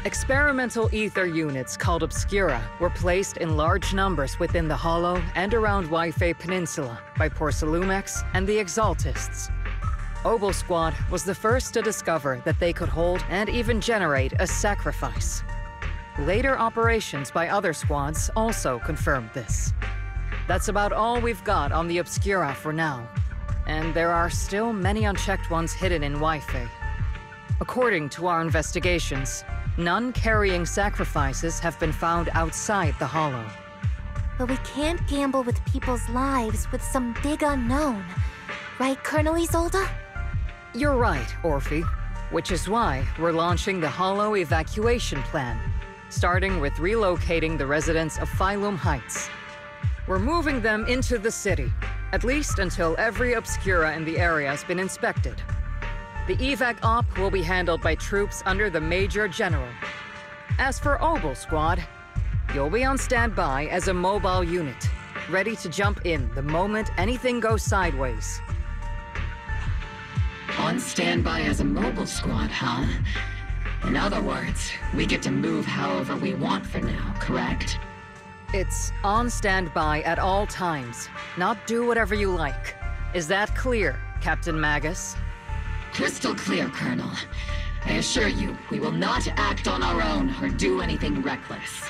Experimental ether units called Obscura were placed in large numbers within the Hollow and around Waifei Peninsula by Porcelumex and the Exaltists. Obel Squad was the first to discover that they could hold and even generate a sacrifice. Later operations by other squads also confirmed this. That's about all we've got on the Obscura for now, and there are still many unchecked ones hidden in Waifei. According to our investigations, none carrying sacrifices have been found outside the Hollow. But we can't gamble with people's lives with some big unknown. Right, Colonel Isolde? You're right, Orphe. Which is why we're launching the Hollow evacuation plan, starting with relocating the residents of Phylum Heights. We're moving them into the city, at least until every Obscura in the area has been inspected. The evac op will be handled by troops under the Major General. As for Obel Squad, you'll be on standby as a mobile unit, ready to jump in the moment anything goes sideways. On standby as a mobile squad, huh? In other words, we get to move however we want for now, correct? It's on standby at all times, not do whatever you like. Is that clear, Captain Magus? Crystal clear, Colonel. I assure you, we will not act on our own or do anything reckless.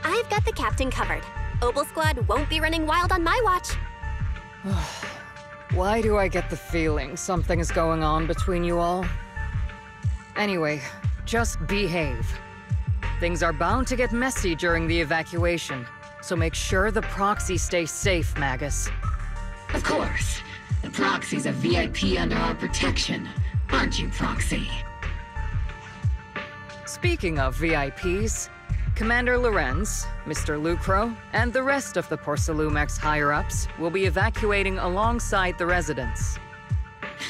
I've got the captain covered. Obel Squad won't be running wild on my watch. Why do I get the feeling something is going on between you all? Anyway, just behave. Things are bound to get messy during the evacuation, so make sure the proxy stays safe, Magus. Of course. The proxy's a VIP under our protection, aren't you, Proxy? Speaking of VIPs, Commander Lorenz, Mr. Lucro, and the rest of the Porcelumex higher-ups will be evacuating alongside the residents.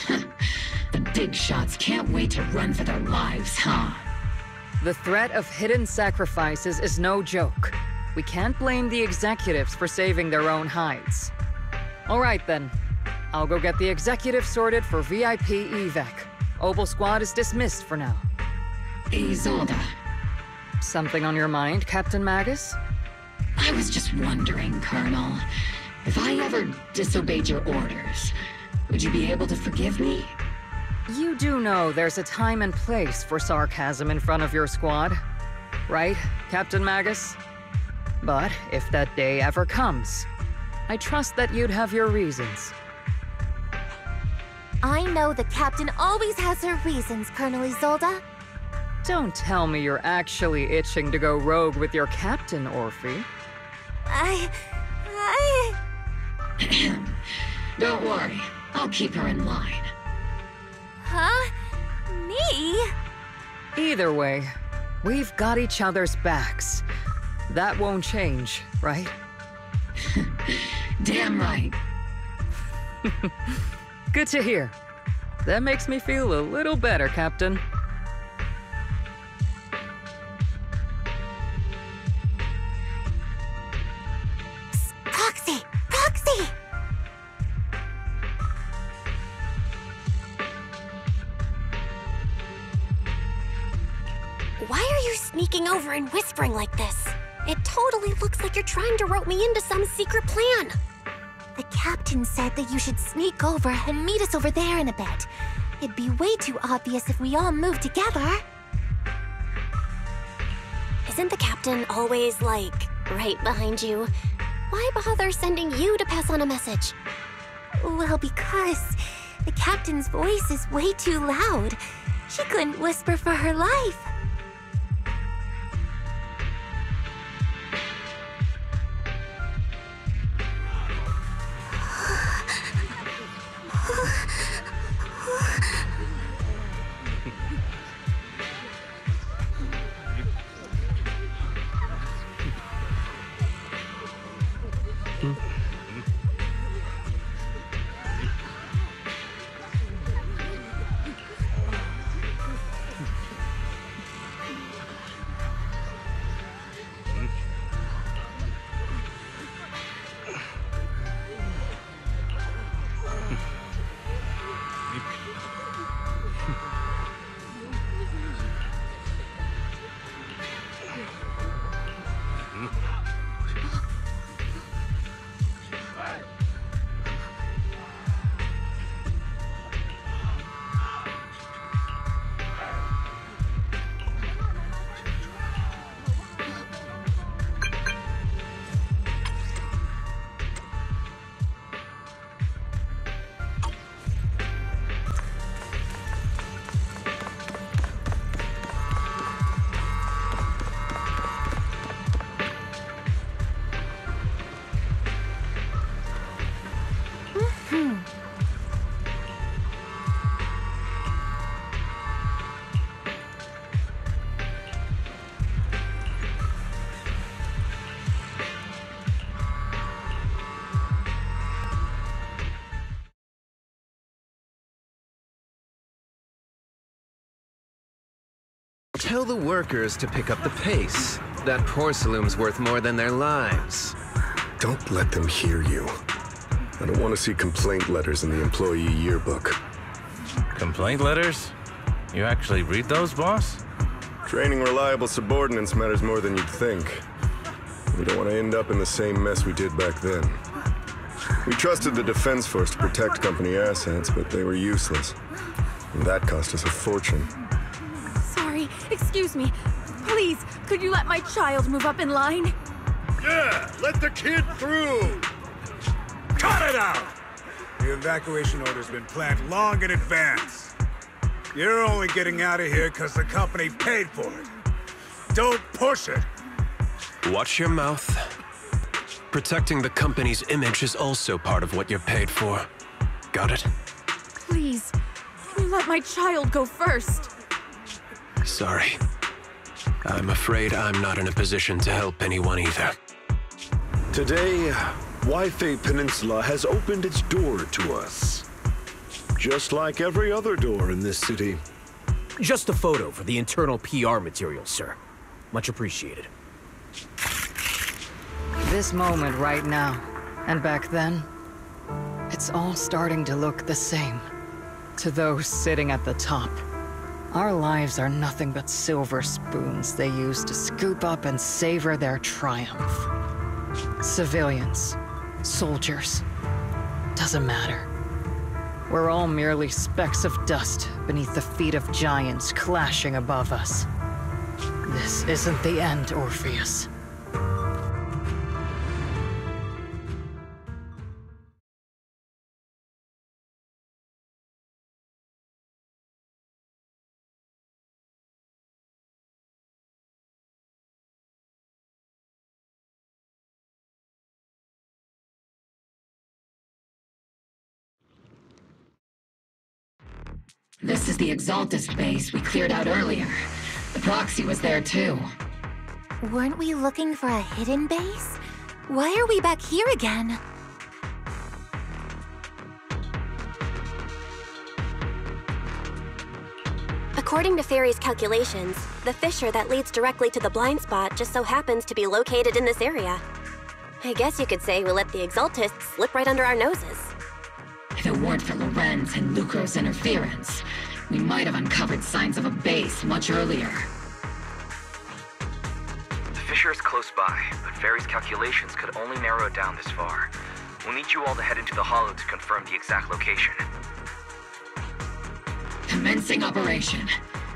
The big shots can't wait to run for their lives, huh? The threat of hidden sacrifices is no joke. We can't blame the executives for saving their own hides. All right then. I'll go get the executive sorted for VIP evac. Obel Squad is dismissed for now. Isolde. Something on your mind, Captain Magus? I was just wondering, Colonel. If I ever disobeyed your orders, would you be able to forgive me? You do know there's a time and place for sarcasm in front of your squad, right, Captain Magus? But if that day ever comes, I trust that you'd have your reasons. I know the captain always has her reasons, Colonel Isolde. Don't tell me you're actually itching to go rogue with your captain, Orphe. Don't worry, I'll keep her in line. Huh? Me? Either way, we've got each other's backs. That won't change, right? Damn right. Good to hear. That makes me feel a little better, Captain. Proxy! Proxy! Why are you sneaking over and whispering like this? It totally looks like you're trying to rope me into some secret plan. The captain said that you should sneak over and meet us over there in a bit. It'd be way too obvious if we all moved together. Isn't the captain always, like, right behind you? Why bother sending you to pass on a message? Well, because the captain's voice is way too loud. She couldn't whisper for her life. Tell the workers to pick up the pace. That porcelain's worth more than their lives. Don't let them hear you. I don't want to see complaint letters in the employee yearbook. Complaint letters? You actually read those, boss? Training reliable subordinates matters more than you'd think. We don't want to end up in the same mess we did back then. We trusted the Defense Force to protect company assets, but they were useless. And that cost us a fortune. Sorry, excuse me. Please, could you let my child move up in line? Yeah, let the kid through! Cut it out! The evacuation order's been planned long in advance. You're only getting out of here because the company paid for it. Don't push it! Watch your mouth. Protecting the company's image is also part of what you're paid for. Got it? Please, can you let my child go first? Sorry. I'm afraid I'm not in a position to help anyone either. Today, Wi-Fi Peninsula has opened its door to us. Just like every other door in this city. Just a photo for the internal PR material, sir. Much appreciated. This moment right now, and back then, it's all starting to look the same. To those sitting at the top, our lives are nothing but silver spoons they use to scoop up and savor their triumph. Civilians, soldiers, doesn't matter. We're all merely specks of dust beneath the feet of giants clashing above us. This isn't the end, Orpheus. This is the Exaltist base we cleared out earlier. The proxy was there too. Weren't we looking for a hidden base? Why are we back here again? According to Fairy's calculations, the fissure that leads directly to the blind spot just so happens to be located in this area. I guess you could say we let the Exaltists slip right under our noses. If it weren't for Lorenz and Lucro's interference, we might have uncovered signs of a base much earlier. The fissure is close by, but Fairy's calculations could only narrow it down this far. We'll need you all to head into the hollow to confirm the exact location. Commencing operation.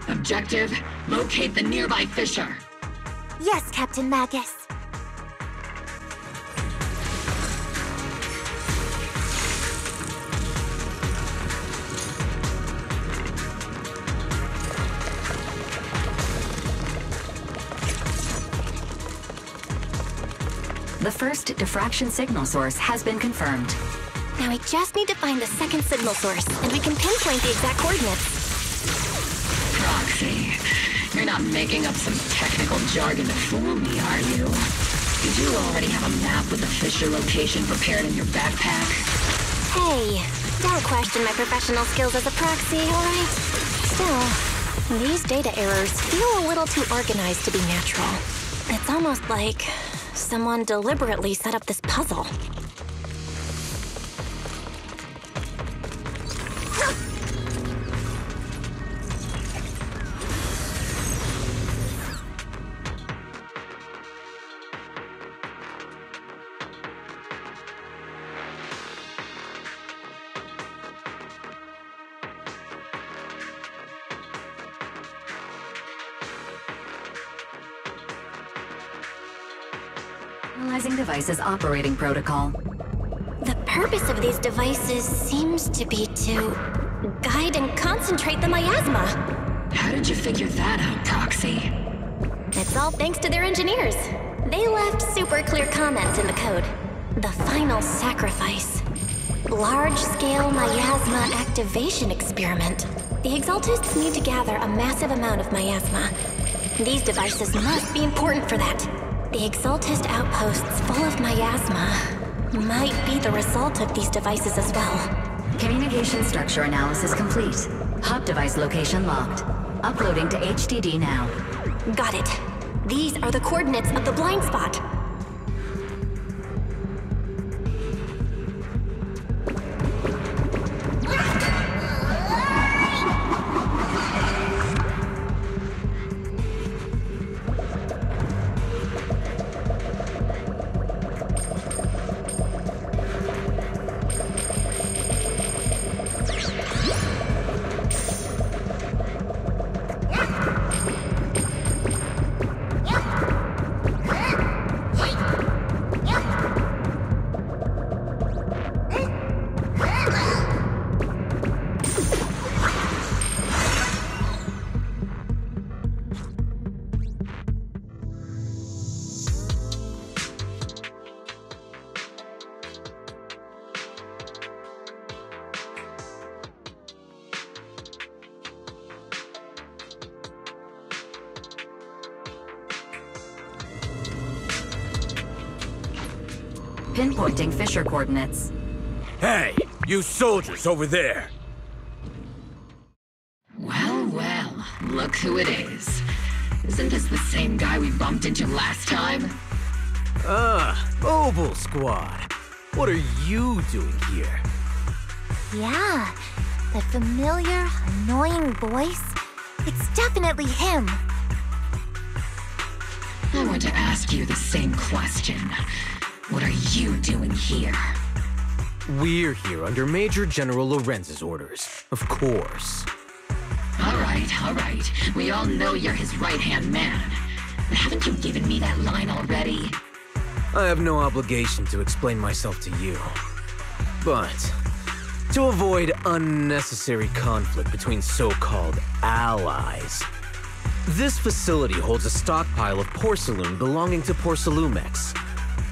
Objective, locate the nearby fissure. Yes, Captain Magus. The first diffraction signal source has been confirmed. Now we just need to find the second signal source, and we can pinpoint the exact coordinates. Proxy, you're not making up some technical jargon to fool me, are you? Did you already have a map with the fissure location prepared in your backpack? Hey, don't question my professional skills as a proxy, alright? Still, these data errors feel a little too organized to be natural. It's almost like someone deliberately set up this puzzle. Analyzing devices operating protocol. The purpose of these devices seems to be to guide and concentrate the miasma. How did you figure that out, Proxy? It's all thanks to their engineers. They left super clear comments in the code. The final sacrifice. Large-scale miasma activation experiment. The Exaltists need to gather a massive amount of miasma. These devices must be important for that. The Exaltist outposts full of miasma might be the result of these devices as well. Communication structure analysis complete. Hub device location locked. Uploading to HDD now. Got it. These are the coordinates of the blind spot. Pinpointing Fisher coordinates. Hey, you soldiers over there! Well, well, look who it is. Isn't this the same guy we bumped into last time? Mobile Squad. What are you doing here? Yeah, that familiar, annoying voice. It's definitely him. I want to ask you the same question. What are you doing here? We're here under Major General Lorenz's orders, of course. All right. We all know you're his right-hand man. But haven't you given me that line already? I have no obligation to explain myself to you. But to avoid unnecessary conflict between so-called allies, this facility holds a stockpile of porcelain belonging to Porcelumex.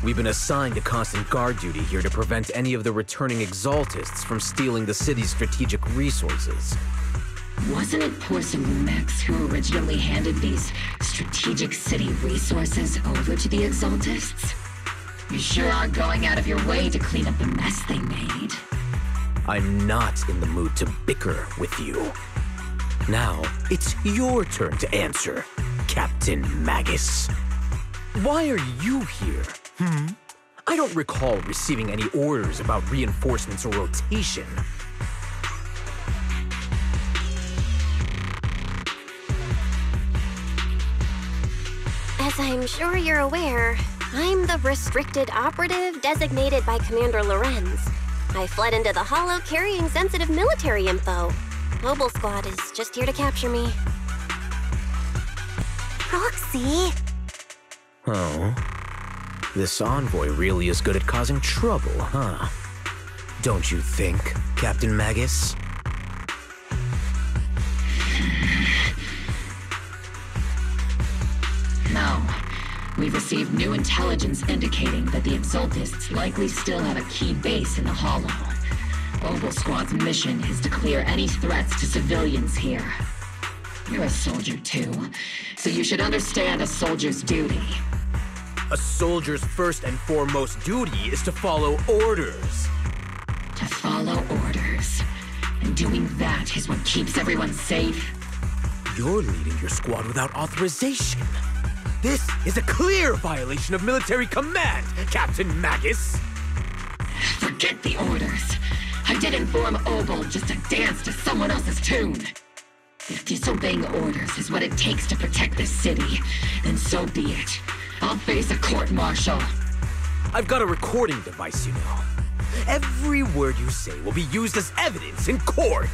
We've been assigned to constant guard duty here to prevent any of the returning exaltists from stealing the city's strategic resources. Wasn't it Porcelumex who originally handed these strategic city resources over to the exaltists? You sure are going out of your way to clean up the mess they made. I'm not in the mood to bicker with you. Now, it's your turn to answer, Captain Magus. Why are you here? I don't recall receiving any orders about reinforcements or rotation. As I'm sure you're aware, I'm the restricted operative designated by Commander Lorenz. I fled into the Hollow carrying sensitive military info. Mobile Squad is just here to capture me. Roxy! Oh? This envoy really is good at causing trouble, huh? Don't you think, Captain Magus? No. We've received new intelligence indicating that the Exaltists likely still have a key base in the Hollow. Mobile Squad's mission is to clear any threats to civilians here. You're a soldier too, so you should understand a soldier's duty. A soldier's first and foremost duty is to follow orders. To follow orders. And doing that is what keeps everyone safe. You're leading your squad without authorization. This is a clear violation of military command, Captain Magus! Forget the orders. I didn't form Obel just to dance to someone else's tune. If disobeying orders is what it takes to protect this city, then so be it. I'll face a court-martial. I've got a recording device, you know. Every word you say will be used as evidence in court.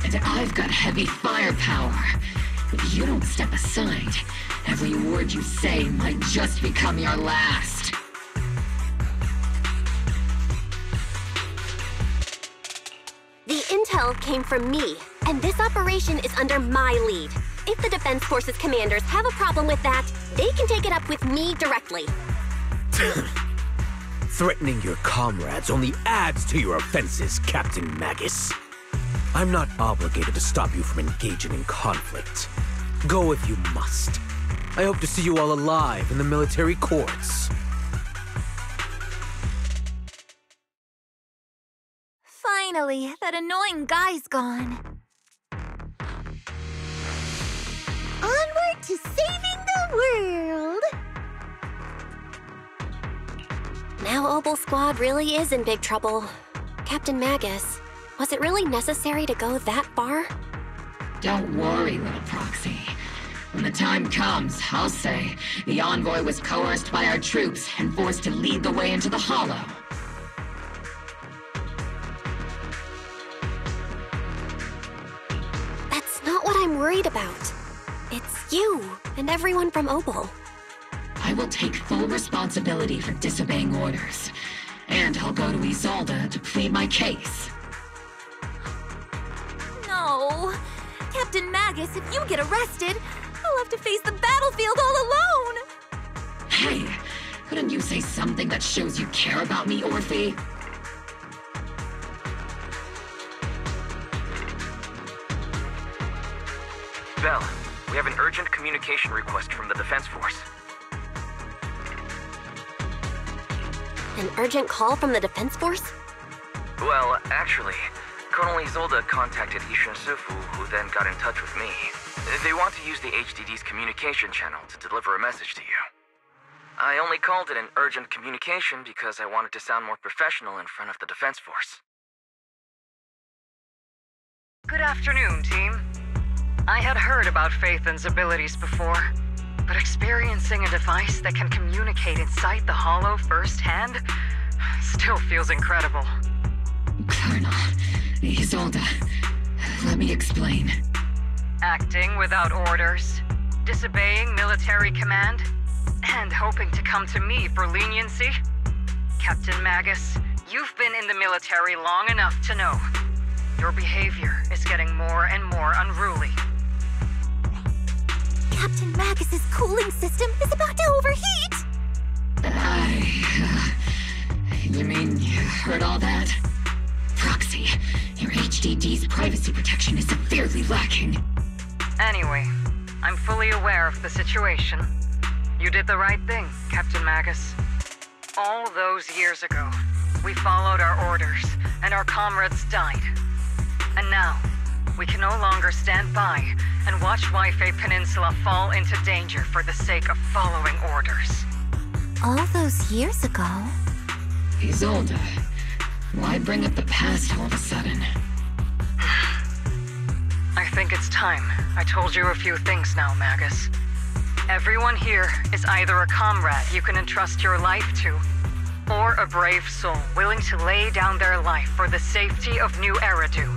And I've got heavy firepower. If you don't step aside, every word you say might just become your last. The intel came from me, and this operation is under my lead. If the Defense Forces commanders have a problem with that, they can take it up with me directly. Threatening your comrades only adds to your offenses, Captain Magus. I'm not obligated to stop you from engaging in conflict. Go if you must. I hope to see you all alive in the military courts. Finally, that annoying guy's gone. to saving the world. Now Obel Squad really is in big trouble. Captain Magus, was it really necessary to go that far? Don't worry, little Proxy. When the time comes, I'll say the envoy was coerced by our troops and forced to lead the way into the Hollow. That's not what I'm worried about. It's you and everyone from Obel. I will take full responsibility for disobeying orders. And I'll go to Isolde to plead my case. No! Captain Magus, if you get arrested, I'll have to face the battlefield all alone! Hey, couldn't you say something that shows you care about me, Orphe? Belle, we have an urgent communication request from the Defense Force. An urgent call from the Defense Force? Well, actually, Colonel Isolde contacted Ishin Sifu, who then got in touch with me. They want to use the HDD's communication channel to deliver a message to you. I only called it an urgent communication because I wanted to sound more professional in front of the Defense Force. Good afternoon, team. I had heard about Phaethon's abilities before, but experiencing a device that can communicate inside the Hollow firsthand still feels incredible. Colonel, Isolde, let me explain. Acting without orders, disobeying military command, and hoping to come to me for leniency? Captain Magus, you've been in the military long enough to know. Your behavior is getting more and more unruly. Captain Magus's cooling system is about to overheat! You mean you heard all that? Proxy, your HDD's privacy protection is severely lacking. Anyway, I'm fully aware of the situation. You did the right thing, Captain Magus. All those years ago, we followed our orders, and our comrades died. And now, we can no longer stand by and watch Waifei Peninsula fall into danger for the sake of following orders. All those years ago? Isolde, why bring up the past all of a sudden? I think it's time I told you a few things now, Magus. Everyone here is either a comrade you can entrust your life to, or a brave soul willing to lay down their life for the safety of New Eridu.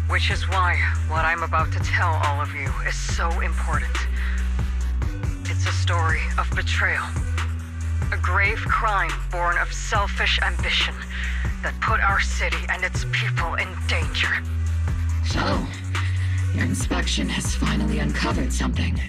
Which is why what I'm about to tell all of you is so important. It's a story of betrayal. A grave crime born of selfish ambition that put our city and its people in danger. So, your inspection has finally uncovered something.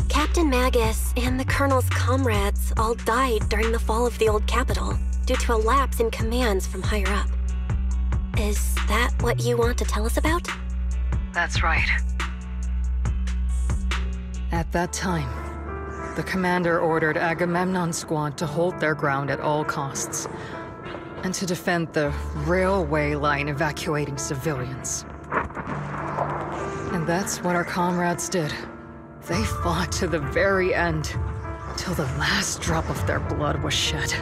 Captain Magus and the Colonel's comrades all died during the fall of the old capital due to a lapse in commands from higher up. Is that what you want to tell us about? That's right. At that time, the commander ordered Agamemnon's squad to hold their ground at all costs, and to defend the railway line evacuating civilians. And that's what our comrades did. They fought to the very end, till the last drop of their blood was shed.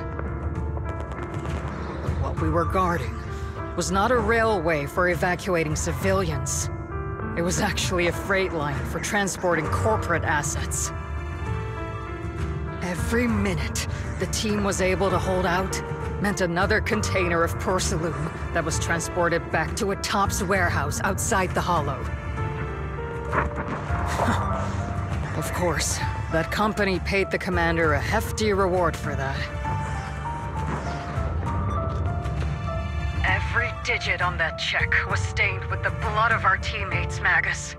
But what we were guarding was not a railway for evacuating civilians. It was actually a freight line for transporting corporate assets. Every minute the team was able to hold out meant another container of porcelain that was transported back to a Topps warehouse outside the Hollow. Of course, that company paid the commander a hefty reward for that. Every digit on that check was stained with the blood of our teammates, Magus.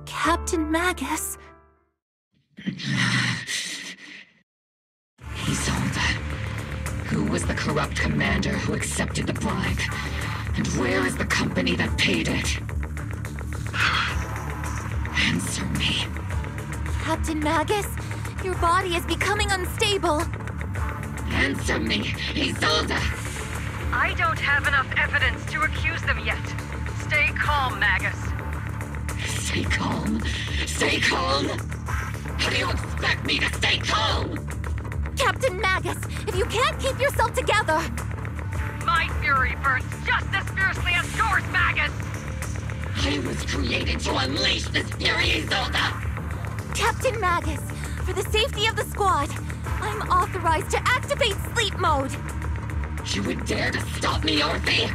Captain Magus? Isolde. Who was the corrupt commander who accepted the bribe? And where is the company that paid it? Answer me. Captain Magus, your body is becoming unstable. Answer me, Isolde! I don't have enough evidence to accuse them yet. Stay calm, Magus. Stay calm? Stay calm? How do you expect me to stay calm? Captain Magus, if you can't keep yourself together... My fury burns just as fiercely as yours, Magus! I was created to unleash this fury, Isolde! Captain Magus, for the safety of the squad, I'm authorized to activate sleep mode! You would dare to stop me, Orphe?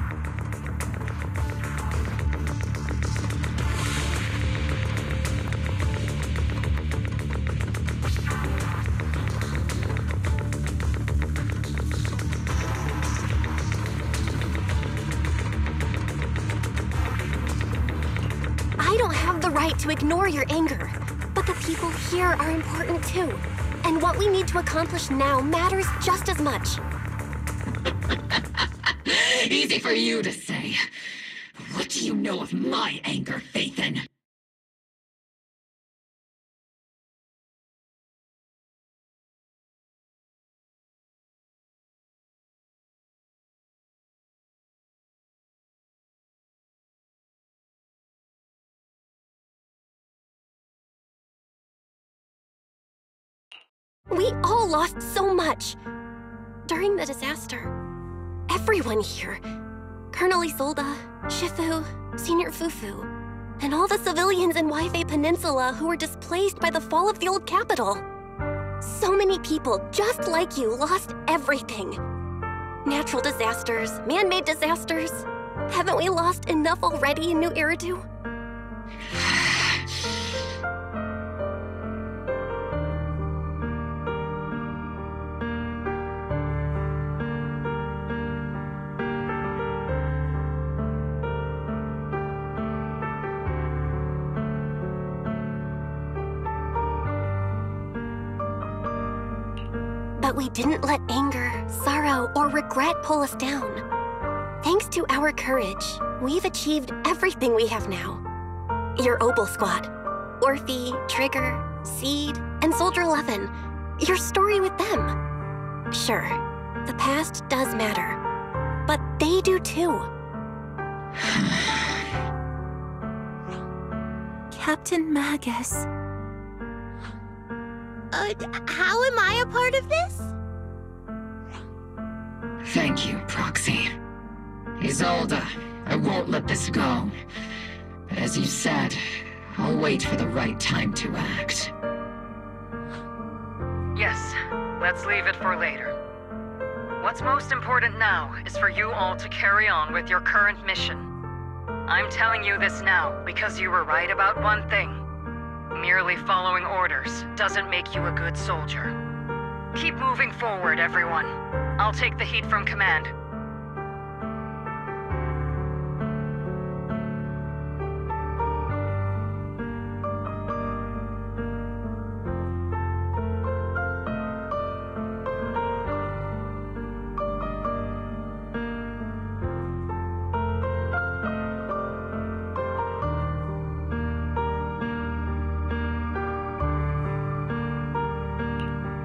I don't have the right to ignore your anger, but the people here are important too. And what we need to accomplish now matters just as much. Easy for you to say. What do you know of my anger, Phaethon? We all lost so much. During the disaster, everyone here, Colonel Isolde, Shifu, Senior Fufu, and all the civilians in Waifei Peninsula who were displaced by the fall of the old capital. So many people just like you lost everything. Natural disasters, man-made disasters. Haven't we lost enough already in New Eridu? But we didn't let anger, sorrow, or regret pull us down. Thanks to our courage, we've achieved everything we have now. Your Obel Squad, Orphe, Trigger, Seed, and Soldier 11. Your story with them. Sure, the past does matter, but they do too. Captain Magus. How am I a part of this? Thank you, Proxy. Isolde, I won't let this go. But as you said, I'll wait for the right time to act. Yes, let's leave it for later. What's most important now is for you all to carry on with your current mission. I'm telling you this now because you were right about one thing. Merely following orders doesn't make you a good soldier. Keep moving forward, everyone. I'll take the heat from command.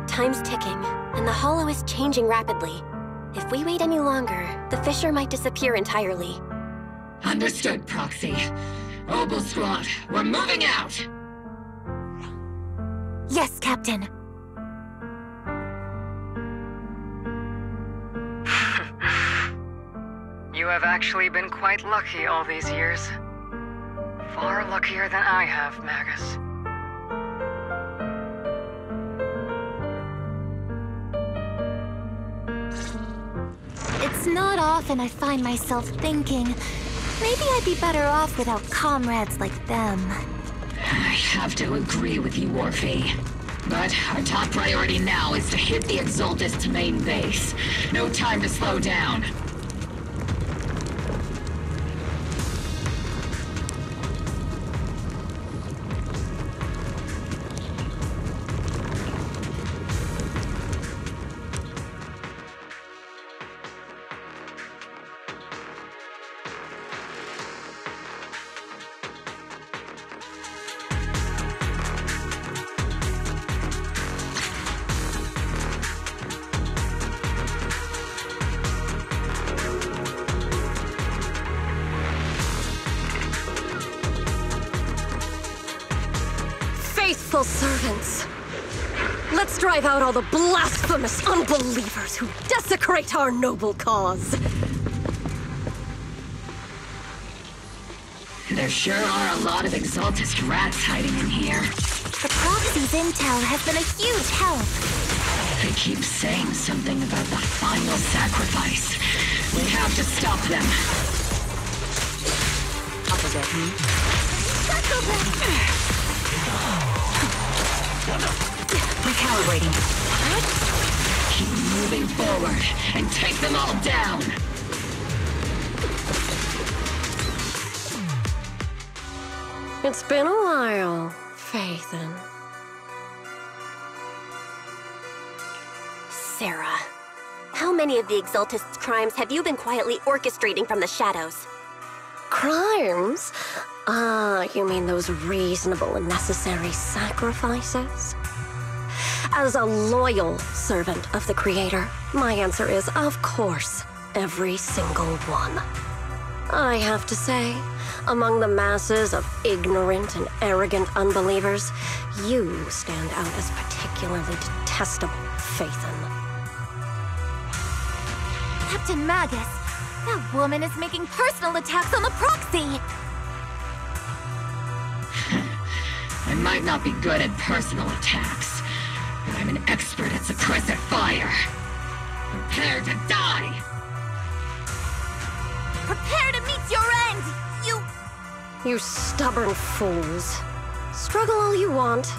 Time's ticking, and the Hollow is changing rapidly. If we wait any longer, the fissure might disappear entirely. Understood, Proxy. Obel Squad, we're moving out! Yes, Captain. You have actually been quite lucky all these years. Far luckier than I have, Magus. It's not often I find myself thinking, maybe I'd be better off without comrades like them. I have to agree with you, Orphe. But our top priority now is to hit the Exaltist's main base. No time to slow down. faithful servants. Let's drive out all the blasphemous unbelievers who desecrate our noble cause. There sure are a lot of Exaltist rats hiding in here. The proxy's intel has been a huge help. They keep saying something about the final sacrifice. We have to stop them. Recalibrating. Keep moving forward and take them all down. It's been a while, Phaethon. Sarah, how many of the Exaltists' crimes have you been quietly orchestrating from the shadows? Crimes? Ah, you mean those reasonable and necessary sacrifices? As a loyal servant of the Creator, my answer is, of course, every single one. I have to say, among the masses of ignorant and arrogant unbelievers, you stand out as particularly detestable, Phaethon. Captain Magus, that woman is making personal attacks on the proxy! I might not be good at personal attacks, but I'm an expert at suppressive fire. Prepare to die! Prepare to meet your end, You stubborn fools. Struggle all you want.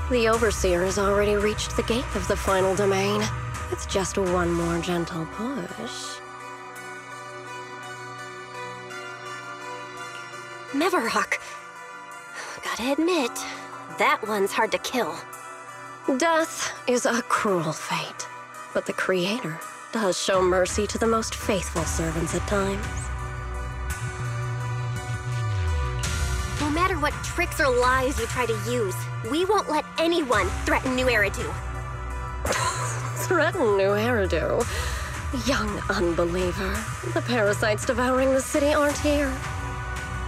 The Overseer has already reached the gate of the final domain. It's just one more gentle push. Meverok. Gotta admit, that one's hard to kill. Death is a cruel fate, but the Creator does show mercy to the most faithful servants at times. No matter what tricks or lies you try to use, we won't let anyone threaten New Eridu. Threaten New Eridu? Young unbeliever. The parasites devouring the city aren't here.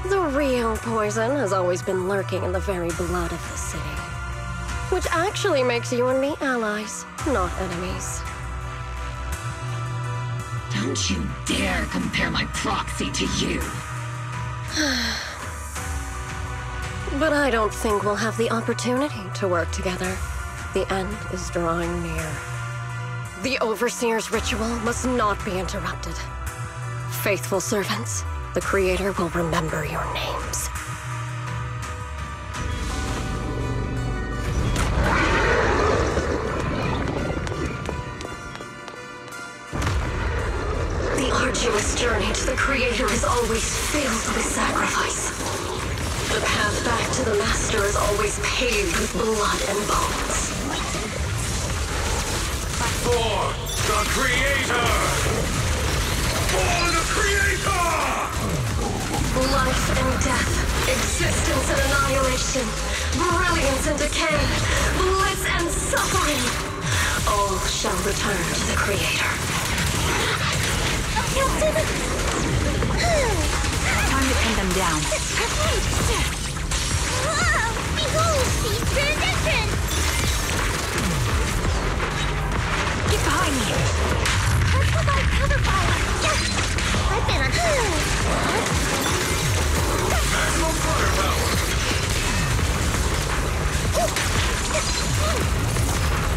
The real poison has always been lurking in the very blood of the city. Which actually makes you and me allies, not enemies. Don't you dare compare my proxy to you! But I don't think we'll have the opportunity to work together. The end is drawing near. The Overseer's ritual must not be interrupted. Faithful servants, the Creator will remember your names. The arduous journey to the Creator is always filled with sacrifice. The path back to the Master is always paved with blood and bones. For the Creator! For the Creator! Life and death, existence and annihilation, brilliance and decay, bliss and suffering, all shall return to the Creator. Time to pin them down. Behold, Feaster's entrance! Get behind me! Let's provide cover fire! I've been on... Maximum firepower!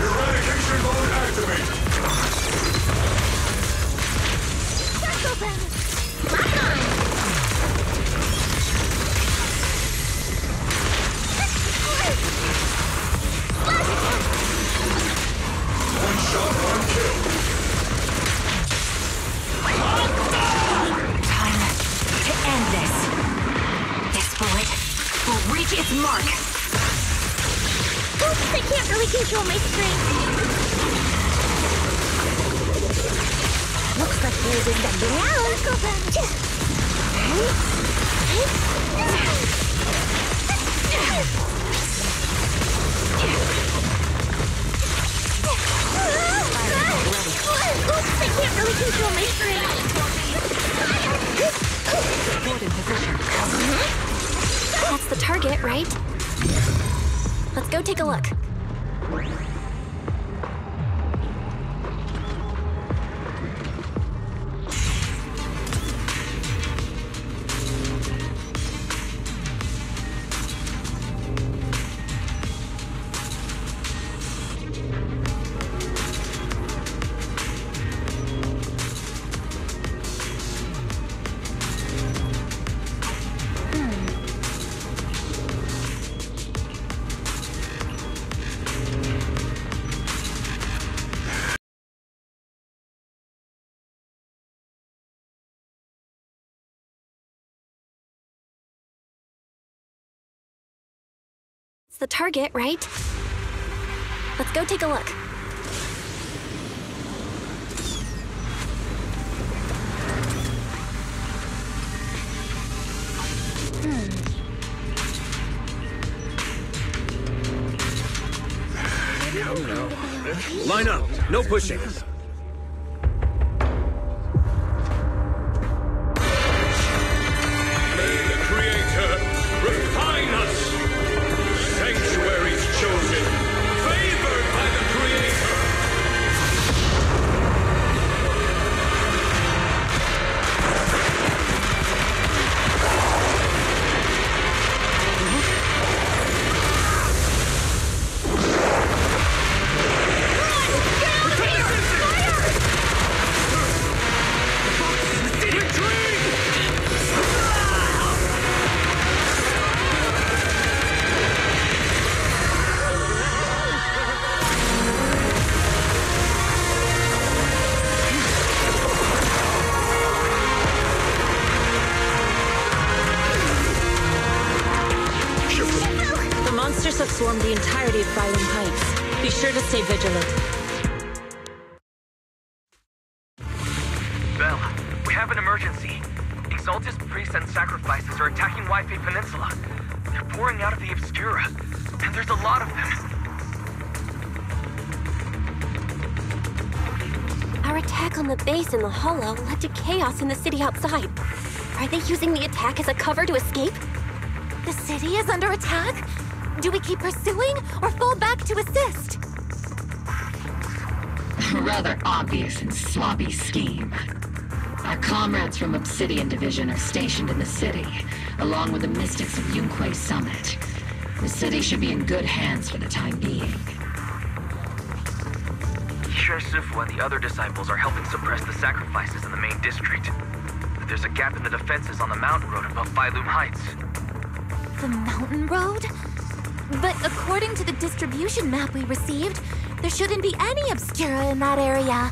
Eradication mode activated! Circle them! Lock on! One shot, one kill! Time to end this. This bullet will reach its mark. Oops, I can't really control my strength. Looks like there's a something else. Circle them! Oops, I can't really control my strength. That's the target, right? Let's go go take a look. It's the target, right? Let's go take a look. Line up. No pushing. May the Creator refine us. Sanctuaries chosen, favored by the Creator. Have swarmed the entirety of Phylum Heights. Be sure to stay vigilant. Bella, we have an emergency. Exaltus priests and sacrifices are attacking Wi-Fi Peninsula. They're pouring out of the Obscura, and there's a lot of them. Our attack on the base in the Hollow led to chaos in the city outside. Are they using the attack as a cover to escape? The city is under attack? Do we keep pursuing, or fall back to assist? A rather obvious and sloppy scheme. Our comrades from Obsidian Division are stationed in the city, along with the mystics of Yunquay Summit. The city should be in good hands for the time being. Yishan Sifu and the other disciples are helping suppress the sacrifices in the main district. But there's a gap in the defenses on the mountain road above Phylum Heights. The mountain road? But according to the distribution map we received, there shouldn't be any Obscura in that area.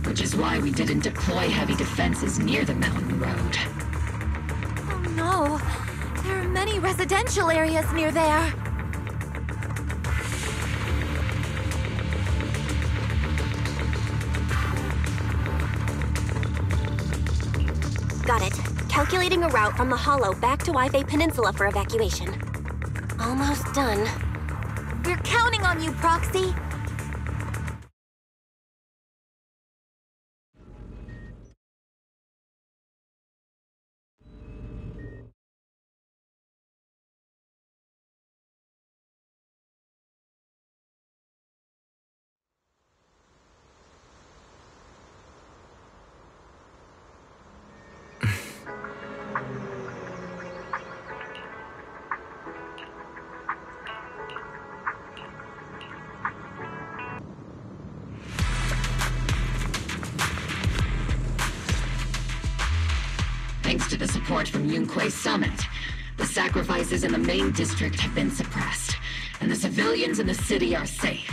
Which is why we didn't deploy heavy defenses near the mountain road. Oh no, there are many residential areas near there. Got it. Calculating a route from the Hollow back to Wi-Fi Peninsula for evacuation. Almost done. We're counting on you, Proxy. Thanks to the support from Yunquay Summit, the sacrifices in the main district have been suppressed, and the civilians in the city are safe.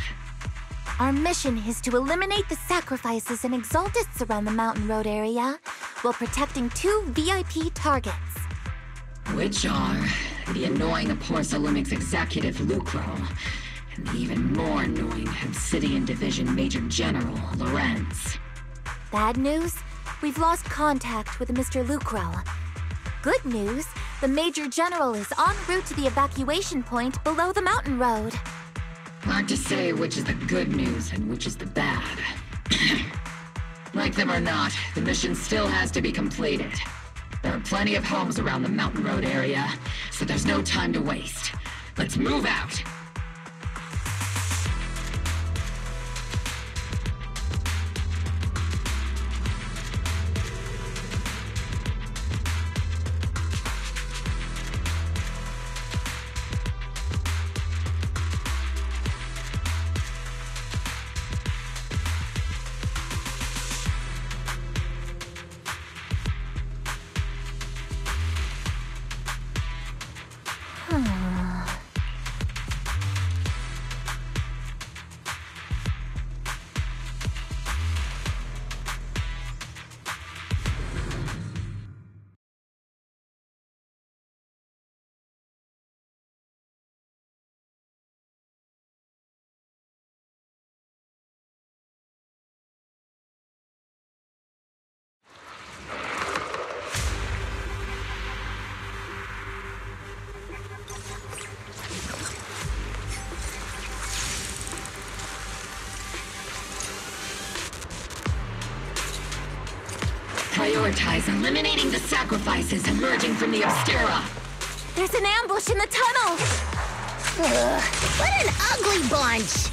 Our mission is to eliminate the sacrifices and exaltists around the mountain road area, while protecting 2 VIP targets. Which are the annoying Porcelumix executive Lucro, and the even more annoying Obsidian Division Major General Lorenz. Bad news? We've lost contact with Mr. Lucro. Good news, the Major General is en route to the evacuation point below the mountain road. Hard to say which is the good news and which is the bad. Like them or not, the mission still has to be completed. There are plenty of homes around the mountain road area, so there's no time to waste. Let's move out. Prioritize eliminating the sacrifices emerging from the Obscura. There's an ambush in the tunnel! Ugh, what an ugly bunch!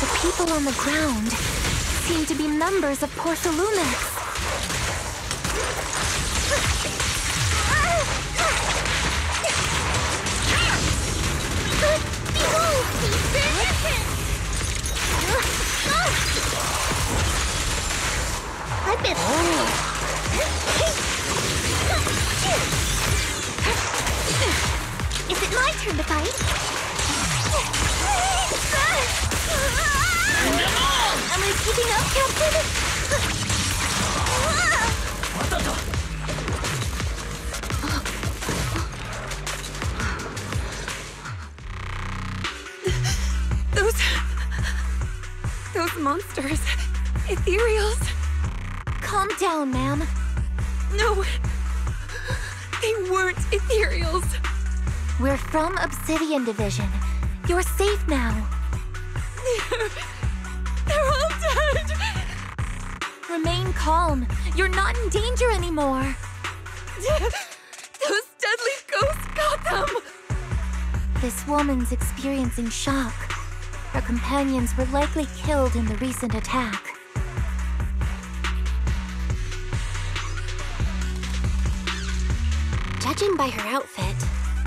The people on the ground seem to be members of Porcelumex. I've been... Is it my turn to fight? Am I keeping up, Captain? Those monsters. Ethereals. Calm down, ma'am. No. They weren't Ethereals. We're from Obsidian Division. You're safe now. They're all dead. Remain calm. You're not in danger anymore. Those deadly ghosts got them. This woman's experiencing shock. Her companions were likely killed in the recent attack. Judging by her outfit,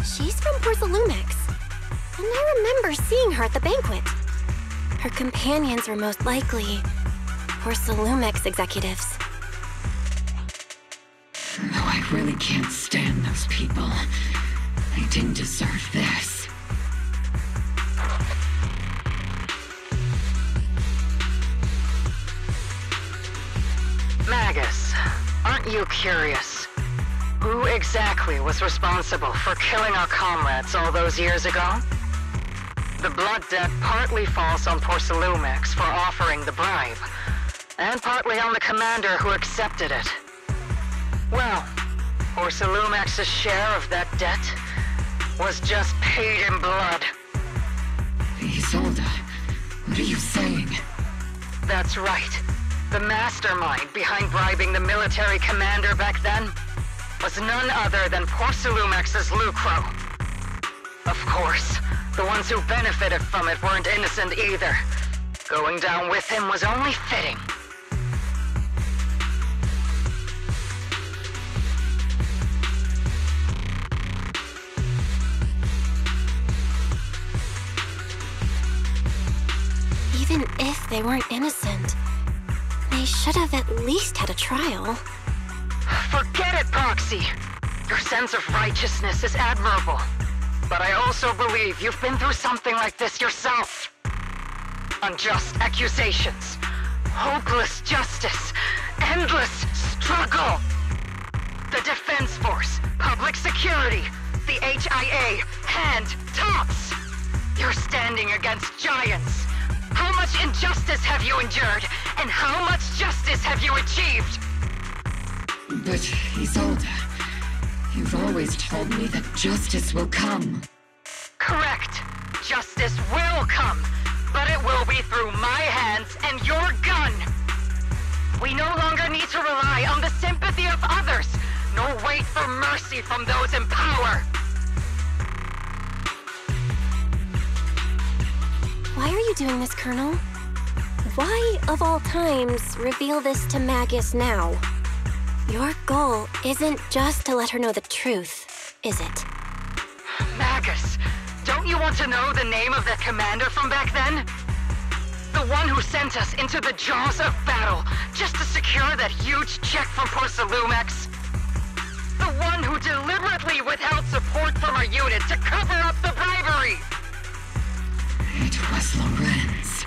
she's from Porcelumex. And I remember seeing her at the banquet. Her companions were most likely Porcelumex executives. Though I really can't stand those people, they didn't deserve this. Magus, aren't you curious? Who exactly was responsible for killing our comrades all those years ago? The blood debt partly falls on Porcelumex for offering the bribe, and partly on the commander who accepted it. Well, Porcelumex's share of that debt was just paid in blood. Isolde, what are you saying? That's right. The mastermind behind bribing the military commander back then was none other than Porcelumex's Lucro. Of course, the ones who benefited from it weren't innocent either. Going down with him was only fitting. Even if they weren't innocent, they should have at least had a trial. Forget it, Proxy! Your sense of righteousness is admirable. But I also believe you've been through something like this yourself. Unjust accusations, hopeless justice, endless struggle. The Defense Force, public security, the HIA, and tops. You're standing against giants. How much injustice have you endured, and how much justice have you achieved? But, Isolde, you've always told me that justice will come. Correct. Justice will come, but it will be through my hands and your gun. We no longer need to rely on the sympathy of others, nor wait for mercy from those in power. Why are you doing this, Colonel? Why, of all times, reveal this to Magus now? Your goal isn't just to let her know the truth, is it? Magus, don't you want to know the name of that commander from back then? The one who sent us into the jaws of battle just to secure that huge check from Porsalumex? The one who deliberately withheld support from our unit to cover up the bribery! It was Lorenz.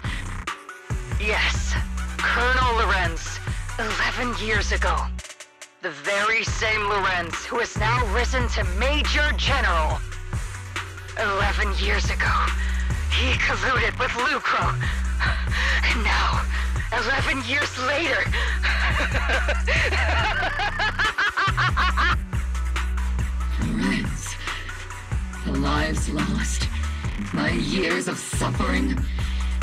Yes, Colonel Lorenz, 11 years ago. The very same Lorenz who has now risen to Major General. 11 years ago, he colluded with Lucro. And now, 11 years later... Lorenz, the lives lost, my years of suffering,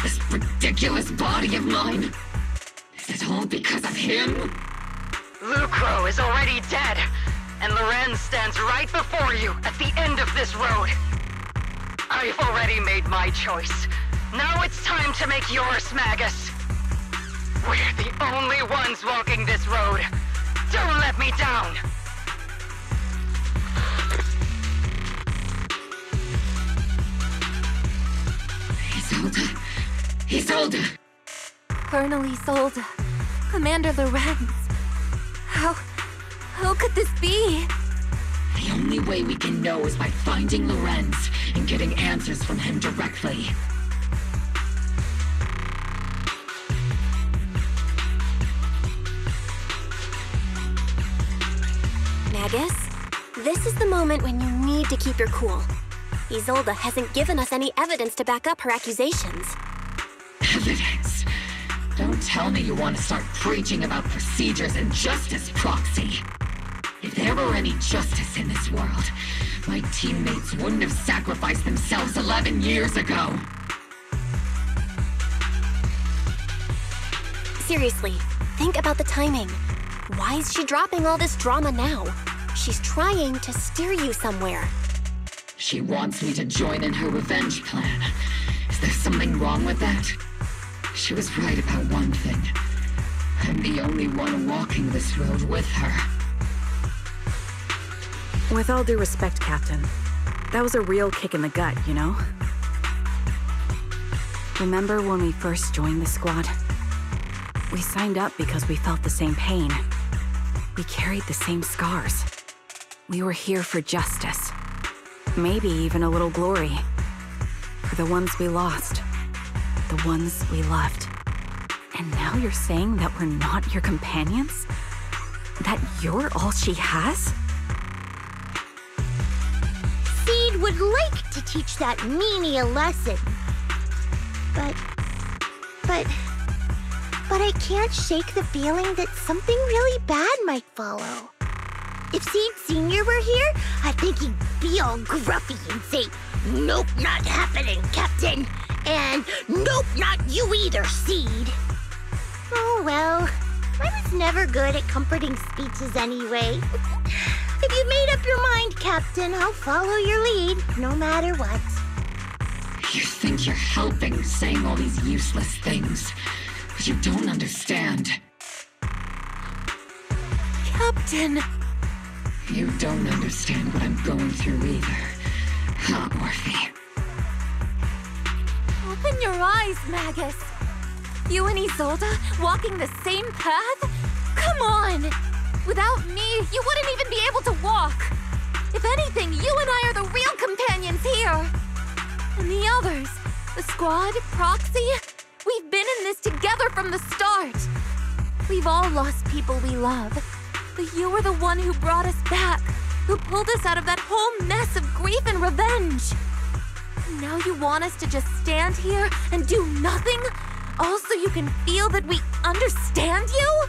this ridiculous body of mine. Is it all because of him? Lucro is already dead, and Lorenz stands right before you at the end of this road. I've already made my choice. Now it's time to make yours, Magus. We're the only ones walking this road. Don't let me down! Isolde! Colonel Isolde. Commander Lorenz. How could this be? The only way we can know is by finding Lorenz and getting answers from him directly. Magus, this is the moment when you need to keep your cool. Isolde hasn't given us any evidence to back up her accusations. Evidence? Don't tell me you want to start preaching about procedures and justice, Proxy. If there were any justice in this world, my teammates wouldn't have sacrificed themselves 11 years ago. Seriously, think about the timing. Why is she dropping all this drama now? She's trying to steer you somewhere. She wants me to join in her revenge plan. Is there something wrong with that? She was right about one thing. I'm the only one walking this road with her. With all due respect, Captain, that was a real kick in the gut, you know? Remember when we first joined the squad? We signed up because we felt the same pain. We carried the same scars. We were here for justice. Maybe even a little glory. For the ones we lost. The ones we loved. And now you're saying that we're not your companions? That you're all she has? Seed would like to teach that meanie a lesson. But I can't shake the feeling that something really bad might follow. If Seed Sr. were here, I think he'd be all gruffy and say, "Nope, not happening, Captain." And "Nope, not you either, Seed." Oh well, I was never good at comforting speeches anyway. If you've made up your mind, Captain, I'll follow your lead, no matter what. You think you're helping saying all these useless things, but you don't understand. Captain! You don't understand what I'm going through either, huh, Orphe? Open your eyes, Magus. You and Isolde walking the same path? Come on! Without me, you wouldn't even be able to walk. If anything, you and I are the real companions here. And the others, the squad, Proxy, we've been in this together from the start. We've all lost people we love. But you were the one who brought us back, who pulled us out of that whole mess of grief and revenge. And now you want us to just stand here and do nothing? All so you can feel that we understand you?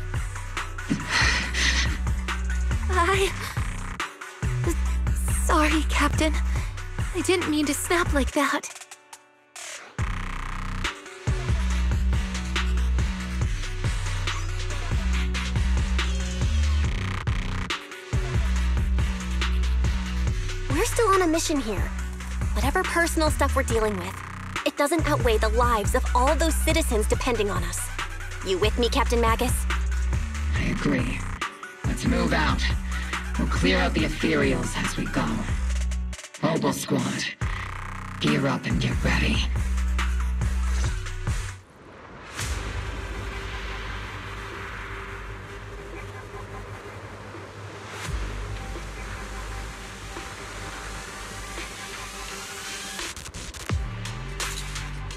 Sorry, Captain. I didn't mean to snap like that. We're still on a mission here. Whatever personal stuff we're dealing with, it doesn't outweigh the lives of all those citizens depending on us. You with me, Captain Magus? I agree. Let's move out. We'll clear out the ethereals as we go. Mobile Squad, gear up and get ready.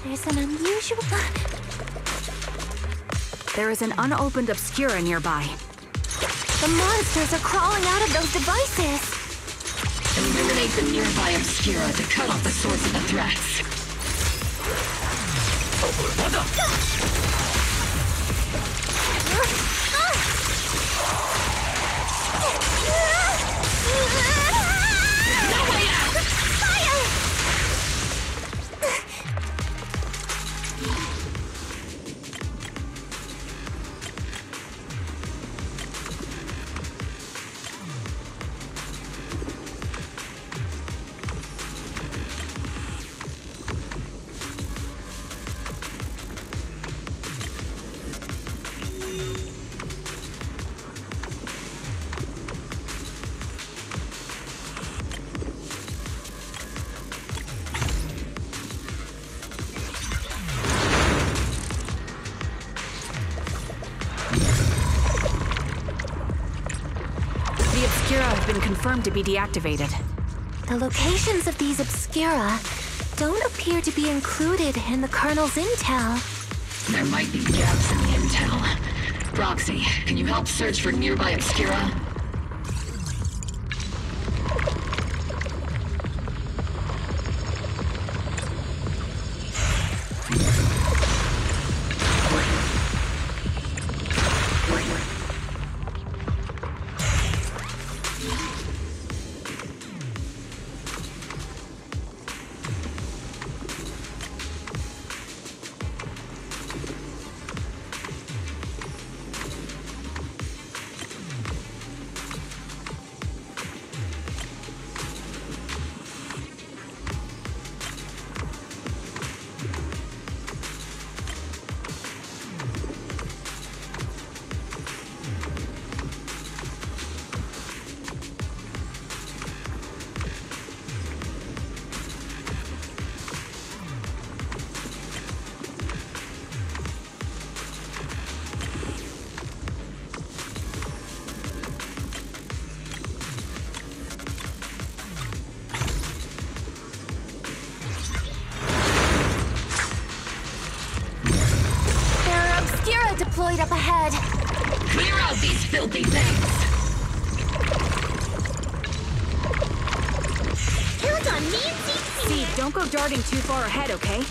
There's an unusual... There is an unopened Obscura nearby. The monsters are crawling out of those devices! Eliminate the nearby Obscura to cut off the source of the threats. No way out! Fire! Have been confirmed to be deactivated. The locations of these Obscura don't appear to be included in the Colonel's intel. There might be gaps in the intel. Roxy, can you help search for nearby Obscura? Deployed up ahead. Clear out these filthy things! Count on me and Steve, don't go darting too far ahead, okay?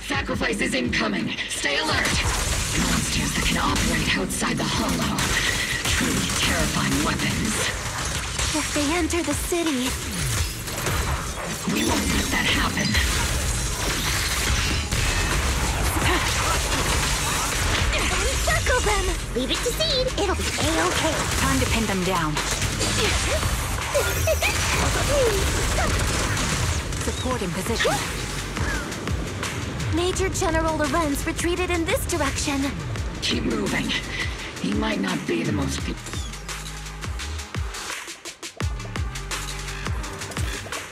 Sacrifice is incoming. Stay alert. Monsters that can operate outside the hollow. Truly terrifying weapons. If they enter the city... We won't let that happen. Encircle them! Leave it to Seed. It'll be A-okay. Time to pin them down. Support in position. Major General Lorenz retreated in this direction. Keep moving. He might not be the most...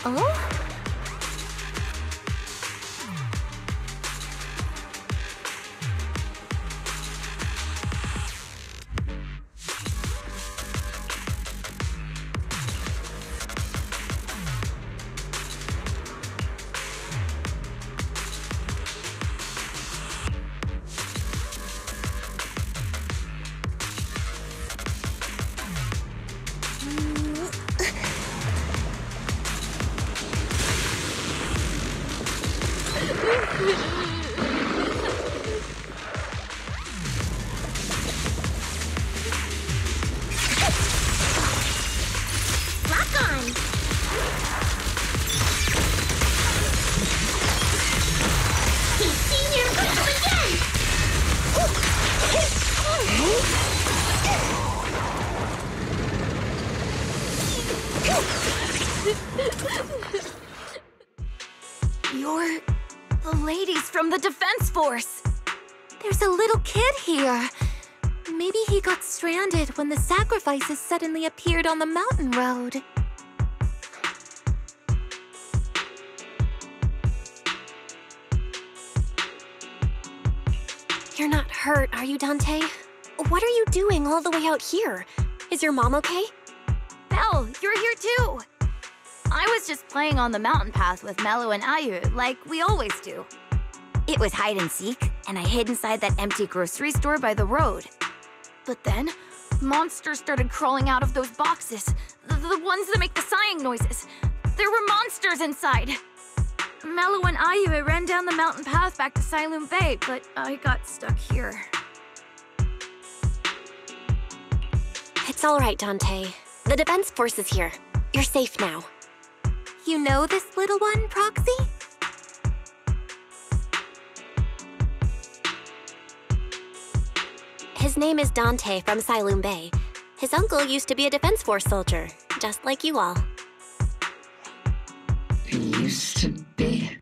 Oh? from the Defense Force. There's a little kid here. Maybe he got stranded when the sacrifices suddenly appeared on the mountain road. You're not hurt, are you, Dante? What are you doing all the way out here? Is your mom okay? Belle, you're here too! I was just playing on the mountain path with Mello and Ayu, like we always do. It was hide and seek, and I hid inside that empty grocery store by the road. But then, monsters started crawling out of those boxes. The ones that make the sighing noises. There were monsters inside. Mello and Ayu ran down the mountain path back to Siloon Bay, but I got stuck here. It's all right, Dante. The Defense Force is here. You're safe now. You know this little one, Proxy? His name is Dante from Siloon Bay. His uncle used to be a Defense Force soldier, just like you all. Used to be?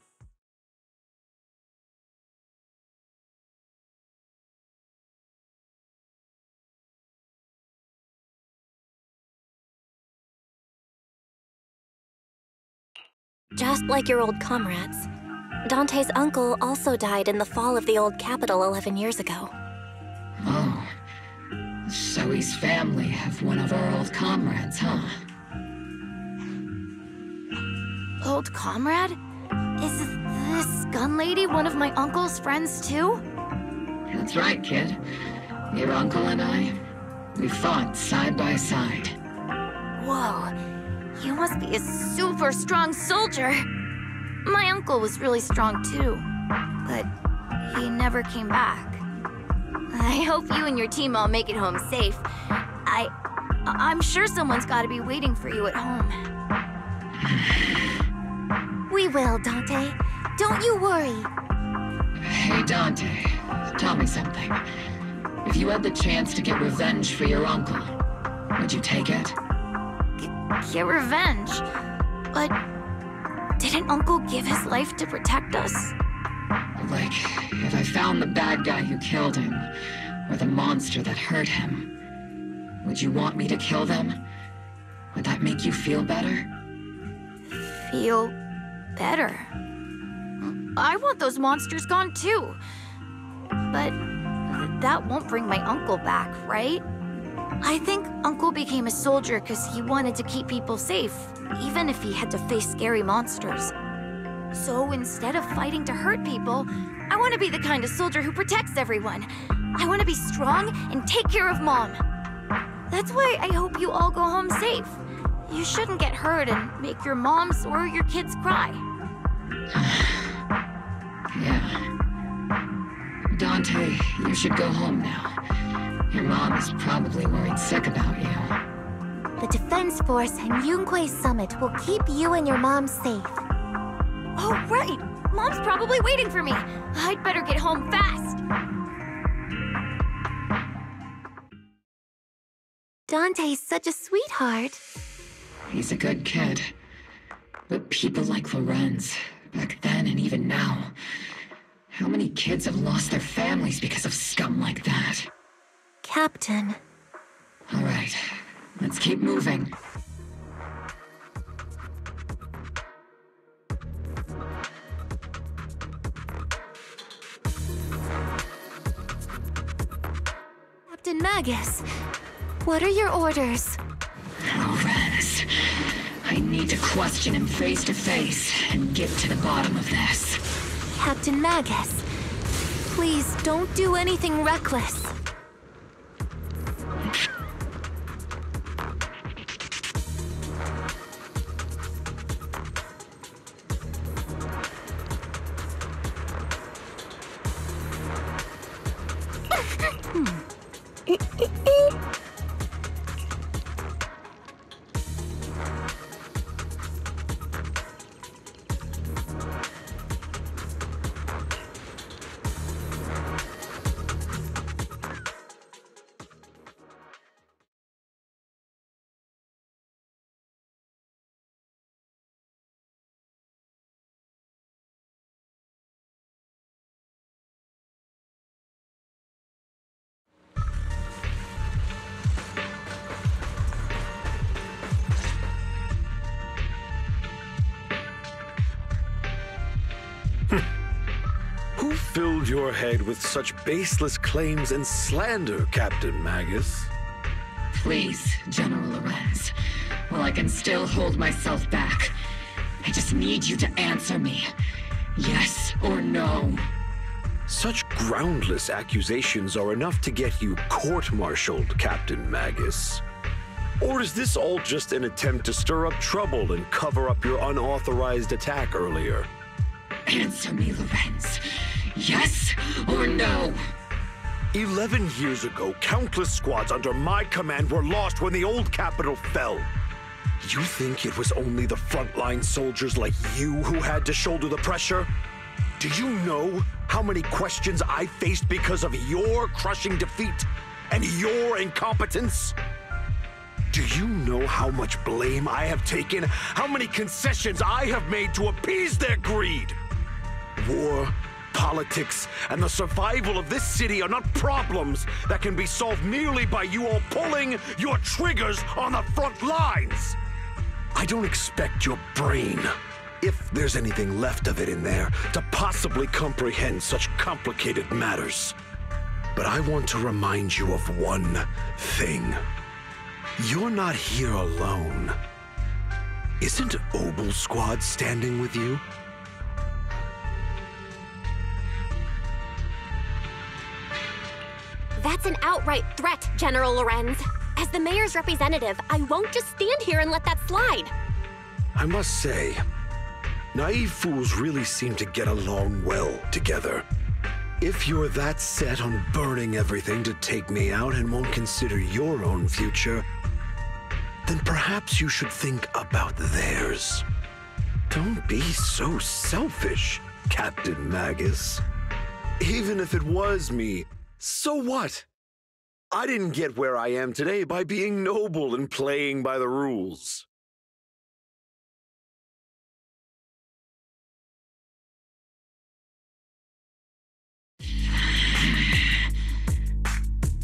Just like your old comrades. Dante's uncle also died in the fall of the old capital 11 years ago. Oh. So his family have one of our old comrades, huh? Old comrade? Is this gun lady one of my uncle's friends too? That's right, kid. Your uncle and I, we fought side by side. Whoa. You must be a super strong soldier. My uncle was really strong too, but he never came back. I hope you and your team all make it home safe. I'm sure someone's gotta be waiting for you at home. We will, Dante. Don't you worry. Hey, Dante, tell me something. If you had the chance to get revenge for your uncle, would you take it? Get revenge? But didn't Uncle give his life to protect us? Like, if I found the bad guy who killed him, or the monster that hurt him, would you want me to kill them? Would that make you feel better? Feel better? I want those monsters gone too. But that won't bring my uncle back, right? I think Uncle became a soldier because he wanted to keep people safe, even if he had to face scary monsters. So instead of fighting to hurt people, I want to be the kind of soldier who protects everyone. I want to be strong and take care of Mom. That's why I hope you all go home safe. You shouldn't get hurt and make your moms or your kids cry. Yeah. Dante, you should go home now. Your mom is probably worried sick about you. The Defense Force and Yunquei Summit will keep you and your mom safe. Oh, right! Mom's probably waiting for me. I'd better get home fast. Dante's such a sweetheart. He's a good kid. But people like Lorenz, back then and even now, how many kids have lost their families because of scum like that? Captain. All right, let's keep moving. Captain Magus, what are your orders? Lorenz, I need to question him face to face and get to the bottom of this. Captain Magus, please don't do anything reckless. filled your head with such baseless claims and slander, Captain Magus? Please, General Lorenz. While I can still hold myself back, I just need you to answer me. Yes or no? Such groundless accusations are enough to get you court-martialed, Captain Magus. Or is this all just an attempt to stir up trouble and cover up your unauthorized attack earlier? Answer me, Lorenz. Yes or no? 11 years ago, countless squads under my command were lost when the old capital fell. You think it was only the frontline soldiers like you who had to shoulder the pressure? Do you know how many questions I faced because of your crushing defeat and your incompetence? Do you know how much blame I have taken? How many concessions I have made to appease their greed? War, politics, and the survival of this city are not problems that can be solved merely by you all pulling your triggers on the front lines. I don't expect your brain, if there's anything left of it in there, to possibly comprehend such complicated matters. But I want to remind you of one thing. You're not here alone. Isn't Obel Squad standing with you? That's an outright threat, General Lorenz. As the mayor's representative, I won't just stand here and let that slide. I must say, naive fools really seem to get along well together. If you're that set on burning everything to take me out and won't consider your own future, then perhaps you should think about theirs. Don't be so selfish, Captain Magus. Even if it was me, so what? I didn't get where I am today by being noble and playing by the rules.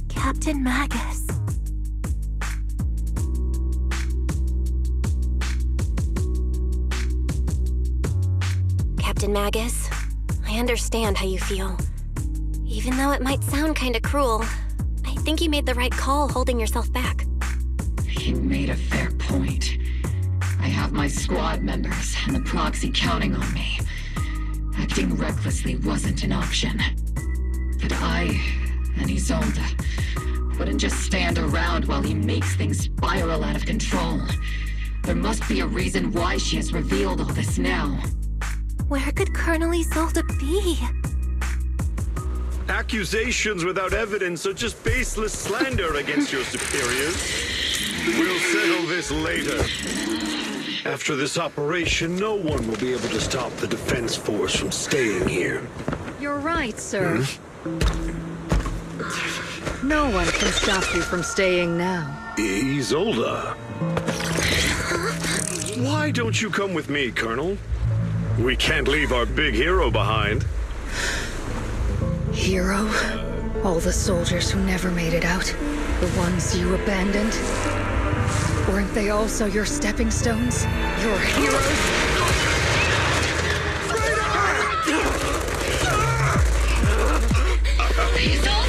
Captain Magus. Captain Magus, I understand how you feel. Even though it might sound kinda cruel, I think you made the right call holding yourself back. You made a fair point. I have my squad members and the proxy counting on me. Acting recklessly wasn't an option. But I and Isolde wouldn't just stand around while he makes things spiral out of control. There must be a reason why she has revealed all this now. Where could Colonel Isolde be? Accusations without evidence are just baseless slander against your superiors. We'll settle this later. After this operation, no one will be able to stop the defense force from staying here. You're right, sir. No one can stop you from staying now. Isolde. Why don't you come with me, Colonel? We can't leave our big hero behind. Hero? All the soldiers who never made it out? The ones you abandoned? Weren't they also your stepping stones? Your heroes? Isolde!